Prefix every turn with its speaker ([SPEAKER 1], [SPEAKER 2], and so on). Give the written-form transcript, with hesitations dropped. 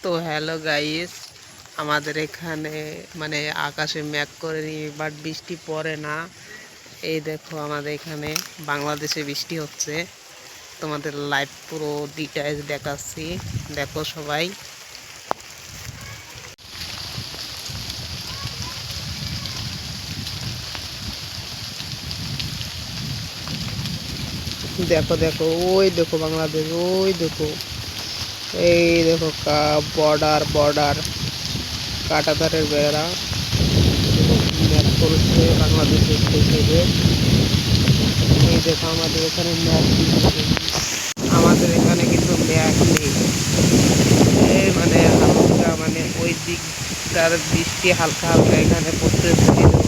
[SPEAKER 1] তো hello guys, আমাদের এখানে মানে আকাশে মেঘ করে নি, বাট বৃষ্টি পড়ে না। এই দেখো আমাদের এখানে বাংলাদেশে বৃষ্টি হচ্ছে। তোমাদের লাইভ পুরো ডিটেইলস দেখাচ্ছি, দেখো সবাই। দেখো দেখো, ওই দেখো বাংলাদেশ, ওই দেখো, এই দেখো বর্ডার বর্ডার কাঁটাতারের বেড়া ম্যাপ করেছে বাংলাদেশের থেকে। এই দেখো আমাদের এখানে ম্যাপ, আমাদের এখানে কিন্তু ম্যাপ নেই। এই মানে হালকা মানে ওই দিকটার বৃষ্টি হালকা হালকা এখানে পড়তেছে।